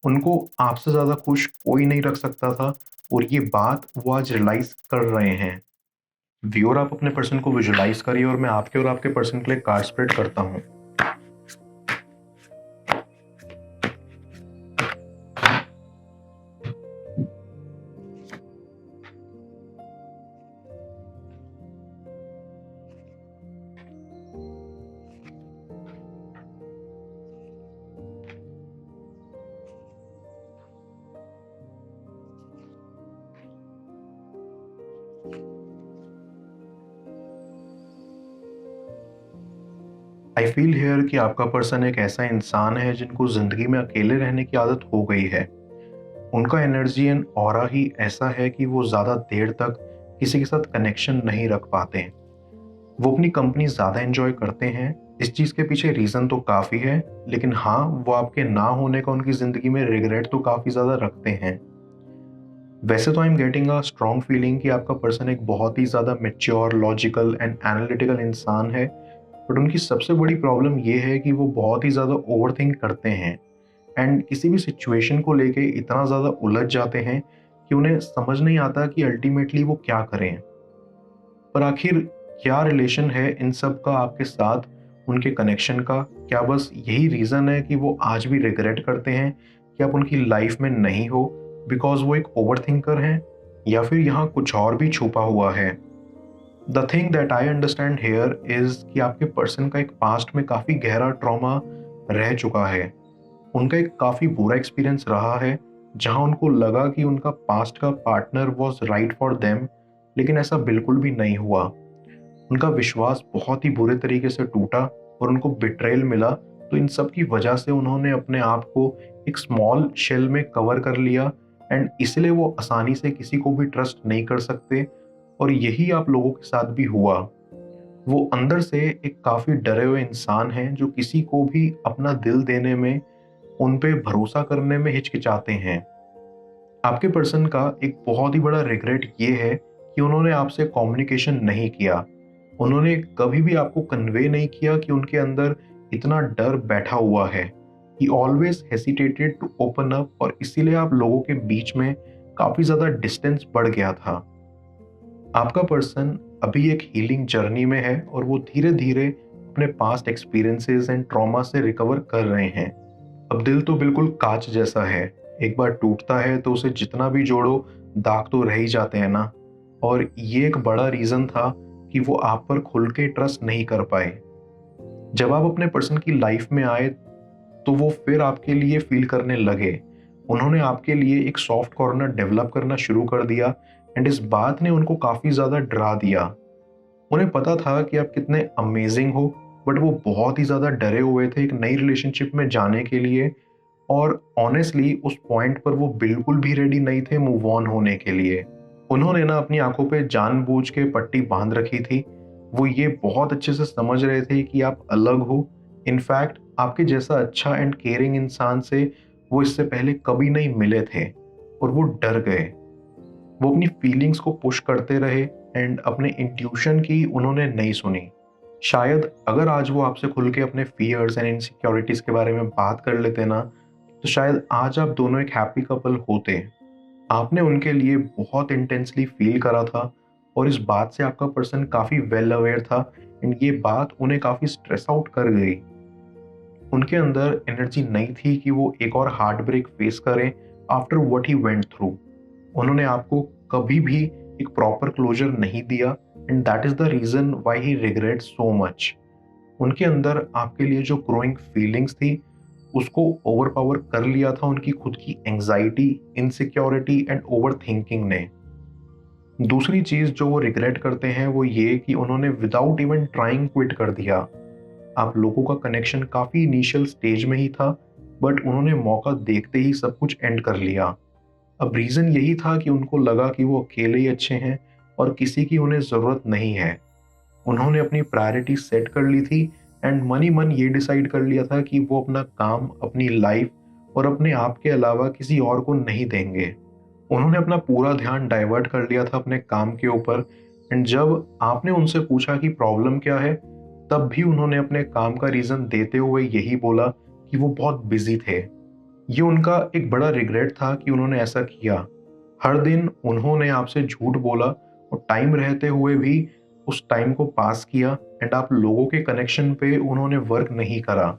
उनको आपसे ज़्यादा खुश कोई नहीं रख सकता था और ये बात वो आज रियलाइज़ कर रहे हैं। व्यूअर, आप अपने पर्सन को विजुअलाइज़ करिए और मैं आपके और आपके पर्सन के लिए कार्ड स्प्रेड करता हूँ। आई फील हियर कि आपका पर्सन एक ऐसा इंसान है जिनको ज़िंदगी में अकेले रहने की आदत हो गई है। उनका एनर्जी एंड ऑरा ही ऐसा है कि वो ज़्यादा देर तक किसी के साथ कनेक्शन नहीं रख पाते। वो अपनी कंपनी ज़्यादा एंजॉय करते हैं। इस चीज़ के पीछे रीज़न तो काफ़ी है, लेकिन हाँ, वो आपके ना होने का उनकी ज़िंदगी में रिग्रेट तो काफ़ी ज़्यादा रखते हैं। वैसे तो I am getting a strong feeling कि आपका पर्सन एक बहुत ही ज़्यादा मैच्योर, लॉजिकल एंड एनालिटिकल इंसान है, बट उनकी सबसे बड़ी प्रॉब्लम ये है कि वो बहुत ही ज़्यादा ओवरथिंक करते हैं एंड किसी भी सिचुएशन को लेके इतना ज़्यादा उलझ जाते हैं कि उन्हें समझ नहीं आता कि अल्टीमेटली वो क्या करें। पर आखिर क्या रिलेशन है इन सब का आपके साथ, उनके कनेक्शन का? क्या बस यही रीज़न है कि वो आज भी रिग्रेट करते हैं कि आप उनकी लाइफ में नहीं हो बिकॉज वो एक ओवरथिंकर हैं, या फिर यहाँ कुछ और भी छुपा हुआ है? The thing that I understand here is कि आपके पर्सन का एक पास्ट में काफ़ी गहरा ट्रॉमा रह चुका है। उनका एक काफ़ी बुरा एक्सपीरियंस रहा है जहां उनको लगा कि उनका पास्ट का partner was right for them, लेकिन ऐसा बिल्कुल भी नहीं हुआ। उनका विश्वास बहुत ही बुरे तरीके से टूटा और उनको बिट्रेयल मिला, तो इन सब की वजह से उन्होंने अपने आप को एक स्मॉल शेल में कवर कर लिया एंड इसलिए वो आसानी से किसी को भी ट्रस्ट नहीं कर सकते। और यही आप लोगों के साथ भी हुआ। वो अंदर से एक काफ़ी डरे हुए इंसान हैं जो किसी को भी अपना दिल देने में, उन पे भरोसा करने में हिचकिचाते हैं। आपके पर्सन का एक बहुत ही बड़ा रिग्रेट ये है कि उन्होंने आपसे कम्युनिकेशन नहीं किया। उन्होंने कभी भी आपको कन्वे नहीं किया कि उनके अंदर इतना डर बैठा हुआ है। He always hesitated to open up और इसीलिए आप लोगों के बीच में काफ़ी ज़्यादा डिस्टेंस बढ़ गया था। आपका पर्सन अभी एक हीलिंग जर्नी में है और वो धीरे धीरे अपने पास्ट एक्सपीरियंसेस एंड ट्रॉमा से रिकवर कर रहे हैं। अब दिल तो बिल्कुल कांच जैसा है, एक बार टूटता है तो उसे जितना भी जोड़ो दाग तो रह ही जाते हैं ना। और ये एक बड़ा रीज़न था कि वो आप पर खुल के ट्रस्ट नहीं कर पाए। जब आप अपने पर्सन की लाइफ में आए तो वो फिर आपके लिए फील करने लगे। उन्होंने आपके लिए एक सॉफ्ट कॉर्नर डेवलप करना शुरू कर दिया एंड इस बात ने उनको काफ़ी ज़्यादा डरा दिया। उन्हें पता था कि आप कितने अमेजिंग हो, बट वो बहुत ही ज़्यादा डरे हुए थे एक नई रिलेशनशिप में जाने के लिए। और ऑनेस्टली उस पॉइंट पर वो बिल्कुल भी रेडी नहीं थे मूव ऑन होने के लिए। उन्होंने ना अपनी आंखों पे जानबूझ के पट्टी बांध रखी थी। वो ये बहुत अच्छे से समझ रहे थे कि आप अलग हो। इनफैक्ट आपके जैसा अच्छा एंड केयरिंग इंसान से वो इससे पहले कभी नहीं मिले थे और वो डर गए। वो अपनी फीलिंग्स को पुश करते रहे एंड अपने इंट्यूशन की उन्होंने नहीं सुनी। शायद अगर आज वो आपसे खुल के अपने फियर्स एंड इनसिक्योरिटीज के बारे में बात कर लेते ना, तो शायद आज आप दोनों एक हैप्पी कपल होते। आपने उनके लिए बहुत इंटेंसली फील करा था और इस बात से आपका पर्सन काफ़ी वेल अवेयर था एंड ये बात उन्हें काफ़ी स्ट्रेस आउट कर गई। उनके अंदर एनर्जी नहीं थी कि वो एक और हार्ट ब्रेक फेस करें after what he went through. उन्होंने आपको कभी भी एक प्रॉपर क्लोजर नहीं दिया and that is the reason why he regret so much. उनके अंदर आपके लिए जो ग्रोइंग फीलिंग्स थी उसको ओवर पावर कर लिया था उनकी खुद की anxiety, insecurity and over thinking ने। दूसरी चीज जो वो रिग्रेट करते हैं वो ये कि उन्होंने विदाउट इवन ट्राइंग क्विट कर दिया। आप लोगों का कनेक्शन काफी इनिशियल स्टेज में ही था, बट उन्होंने मौका देखते ही सब कुछ एंड कर लिया। अब रीजन यही था कि उनको लगा कि वो अकेले ही अच्छे हैं और किसी की उन्हें जरूरत नहीं है। उन्होंने अपनी प्रायोरिटी सेट कर ली थी एंड मन ही मन ये डिसाइड कर लिया था कि वो अपना काम, अपनी लाइफ और अपने आप के अलावा किसी और को नहीं देंगे। उन्होंने अपना पूरा ध्यान डाइवर्ट कर लिया था अपने काम के ऊपर एंड जब आपने उनसे पूछा कि प्रॉब्लम क्या है, तब भी उन्होंने अपने काम का रीज़न देते हुए यही बोला कि वो बहुत बिजी थे। ये उनका एक बड़ा रिग्रेट था कि उन्होंने ऐसा किया। हर दिन उन्होंने आपसे झूठ बोला और टाइम रहते हुए भी उस टाइम को पास किया एंड आप लोगों के कनेक्शन पे उन्होंने वर्क नहीं करा।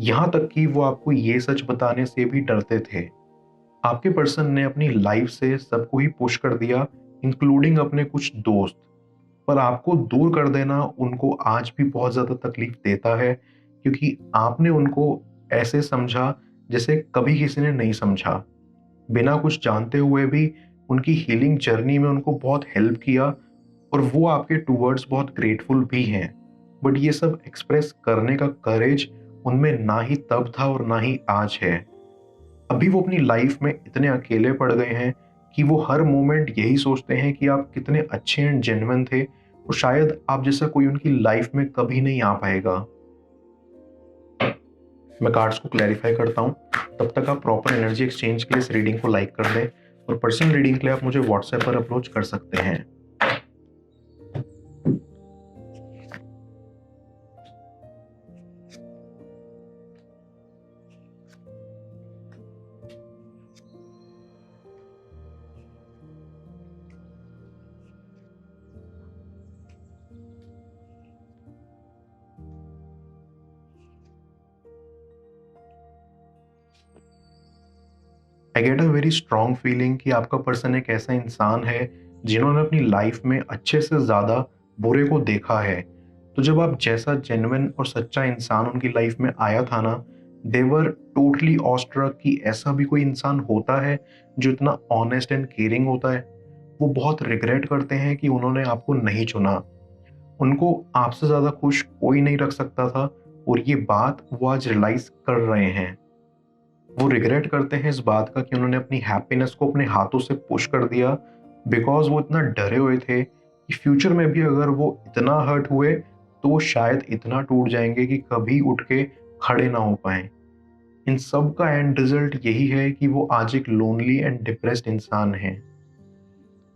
यहाँ तक कि वो आपको ये सच बताने से भी डरते थे। आपके पर्सन ने अपनी लाइफ से सबको ही पुश कर दिया, इंक्लूडिंग अपने कुछ दोस्त। पर आपको दूर कर देना उनको आज भी बहुत ज़्यादा तकलीफ देता है, क्योंकि आपने उनको ऐसे समझा जैसे कभी किसी ने नहीं समझा। बिना कुछ जानते हुए भी उनकी हीलिंग जर्नी में उनको बहुत हेल्प किया और वो आपके टूवर्ड्स बहुत ग्रेटफुल भी हैं। बट ये सब एक्सप्रेस करने का करेज उनमें ना ही तब था और ना ही आज है। अभी वो अपनी लाइफ में इतने अकेले पड़ गए हैं कि वो हर मोमेंट यही सोचते हैं कि आप कितने अच्छे एंड जेन्युइन थे और शायद आप जैसा कोई उनकी लाइफ में कभी नहीं आ पाएगा। मैं कार्ड्स को क्लैरिफाई करता हूँ। तब तक आप प्रॉपर एनर्जी एक्सचेंज के लिए इस रीडिंग को लाइक कर दें और पर्सनल रीडिंग के लिए आप मुझे व्हाट्सएप पर अप्रोच कर सकते हैं। I get a very strong feeling कि आपका पर्सन एक ऐसा इंसान है जिन्होंने अपनी लाइफ में अच्छे से ज़्यादा बुरे को देखा है। तो जब आप जैसा जेन्युइन और सच्चा इंसान उनकी लाइफ में आया था ना, देवर टोटली ऑस्ट्रक कि ऐसा भी कोई इंसान होता है जो इतना ऑनेस्ट एंड केयरिंग होता है। वो बहुत रिग्रेट करते हैं कि उन्होंने आपको नहीं चुना। उनको आपसे ज़्यादा खुश कोई नहीं रख सकता था और ये बात वो आज रियलाइज कर रहे हैं। वो रिग्रेट करते हैं इस बात का कि उन्होंने अपनी हैप्पीनेस को अपने हाथों से पुश कर दिया, बिकॉज वो इतना डरे हुए थे कि फ्यूचर में भी अगर वो इतना हर्ट हुए तो वो शायद इतना टूट जाएंगे कि कभी उठ के खड़े ना हो पाए। इन सब का एंड रिजल्ट यही है कि वो आज एक लोनली एंड डिप्रेस्ड इंसान हैं।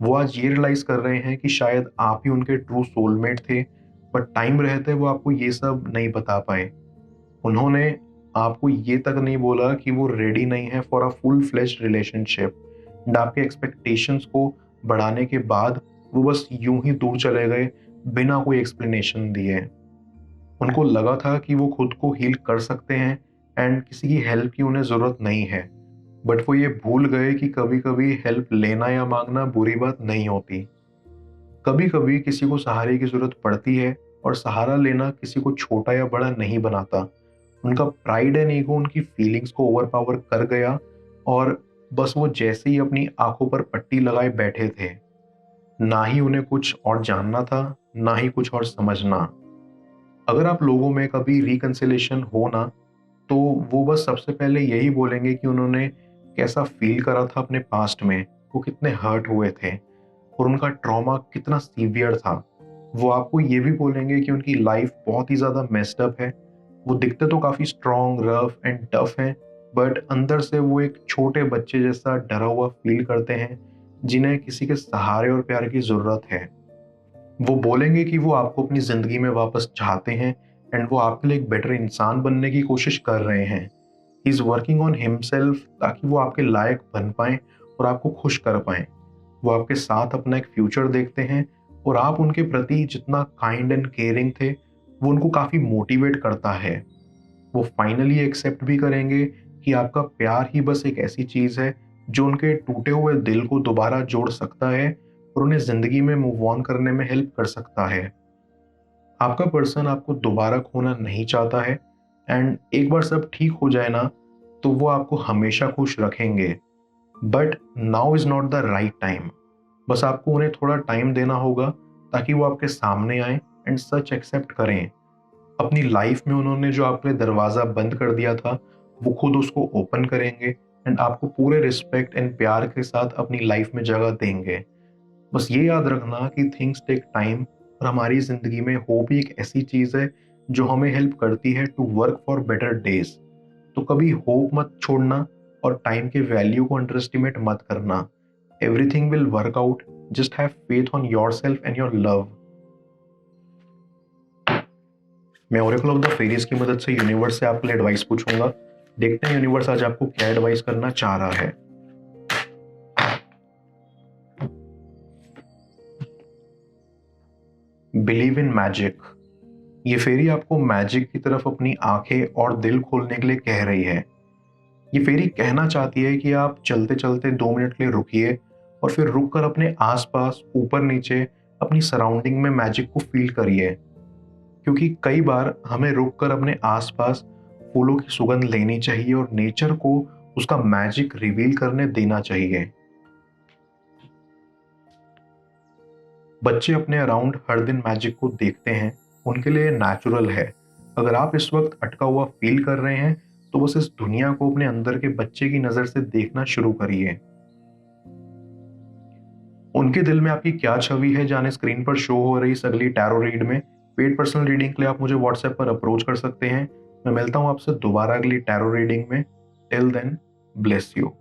वो आज ये रियलाइज कर रहे हैं कि शायद आप ही उनके ट्रू सोलमेट थे, बट टाइम रहते वो आपको ये सब नहीं बता पाए। उन्होंने आपको ये तक नहीं बोला कि वो रेडी नहीं है for a full fleshed relationship and आपके एक्सपेक्टेशंस को बढ़ाने के बाद वो बस यूं ही दूर चले गए बिना कोई एक्सप्लेनेशन दिए। उनको लगा था कि वो खुद को हील कर सकते हैं एंड किसी की हेल्प की उन्हें ज़रूरत नहीं है, बट वो ये भूल गए कि कभी कभी हेल्प लेना या मांगना बुरी बात नहीं होती। कभी कभी किसी को सहारे की ज़रूरत पड़ती है और सहारा लेना किसी को छोटा या बड़ा नहीं बनाता। उनका प्राइड एंड ईगो उनकी फीलिंग्स को ओवरपावर कर गया और बस वो जैसे ही अपनी आंखों पर पट्टी लगाए बैठे थे। ना ही उन्हें कुछ और जानना था, ना ही कुछ और समझना। अगर आप लोगों में कभी रिकंसिलेशन हो ना, तो वो बस सबसे पहले यही बोलेंगे कि उन्होंने कैसा फील करा था अपने पास्ट में, वो कितने हर्ट हुए थे और उनका ट्रॉमा कितना सीवियर था। वो आपको ये भी बोलेंगे कि उनकी लाइफ बहुत ही ज़्यादा मेस्ड अप है। वो दिखते तो काफ़ी स्ट्रॉन्ग, रफ एंड टफ हैं, बट अंदर से वो एक छोटे बच्चे जैसा डरा हुआ फील करते हैं, जिन्हें किसी के सहारे और प्यार की ज़रूरत है। वो बोलेंगे कि वो आपको अपनी ज़िंदगी में वापस चाहते हैं एंड वो आपके लिए एक बेटर इंसान बनने की कोशिश कर रहे हैं। He is working on himself ताकि वो आपके लायक बन पाएँ और आपको खुश कर पाएँ। वो आपके साथ अपना एक फ्यूचर देखते हैं और आप उनके प्रति जितना काइंड एंड केयरिंग थे, वो उनको काफ़ी मोटिवेट करता है। वो फाइनली एक्सेप्ट भी करेंगे कि आपका प्यार ही बस एक ऐसी चीज़ है जो उनके टूटे हुए दिल को दोबारा जोड़ सकता है और उन्हें ज़िंदगी में मूव ऑन करने में हेल्प कर सकता है। आपका पर्सन आपको दोबारा खोना नहीं चाहता है एंड एक बार सब ठीक हो जाए ना, तो वो आपको हमेशा खुश रखेंगे। But now is not the right time. बस आपको उन्हें थोड़ा टाइम देना होगा ताकि वो आपके सामने आए एंड सच एक्सेप्ट करें। अपनी लाइफ में उन्होंने जो आपके लिए दरवाज़ा बंद कर दिया था, वो खुद उसको ओपन करेंगे एंड आपको पूरे रिस्पेक्ट एंड प्यार के साथ अपनी लाइफ में जगह देंगे। बस ये याद रखना कि थिंग्स टेक टाइम और हमारी ज़िंदगी में होप ही एक ऐसी चीज़ है जो हमें हेल्प करती है to work for better days. तो कभी होप मत छोड़ना और टाइम के वैल्यू को अंडर एस्टिमेट मत करना। Everything will work out, just have faith on yourself and your love. मैं ओरेकल ऑफ द फेरीज की मदद से यूनिवर्स से आपके लिए एडवाइस पूछूंगा। देखते हैं यूनिवर्स आज आपको क्या एडवाइस करना चाह रहा है। Believe in magic. ये फेरी आपको मैजिक की तरफ अपनी आंखें और दिल खोलने के लिए कह रही है। ये फेरी कहना चाहती है कि आप चलते चलते 2 मिनट के लिए रुकिए और फिर रुक कर अपने आसपास, ऊपर नीचे, अपनी सराउंडिंग में मैजिक को फील करिए। क्योंकि कई बार हमें रुक कर अपने आसपास फूलों की सुगंध लेनी चाहिए और नेचर को उसका मैजिक रिवील करने देना चाहिए। बच्चे अपने अराउंड हर दिन मैजिक को देखते हैं, उनके लिए नेचुरल है। अगर आप इस वक्त अटका हुआ फील कर रहे हैं तो बस इस दुनिया को अपने अंदर के बच्चे की नजर से देखना शुरू करिए। उनके दिल में आपकी क्या छवि है जाने स्क्रीन पर शो हो रही इस अगली टैरो रीड में। पेड पर्सनल रीडिंग के लिए आप मुझे व्हाट्सएप पर अप्रोच कर सकते हैं। मैं मिलता हूं आपसे दोबारा अगली टैरो रीडिंग में। Till then, bless you.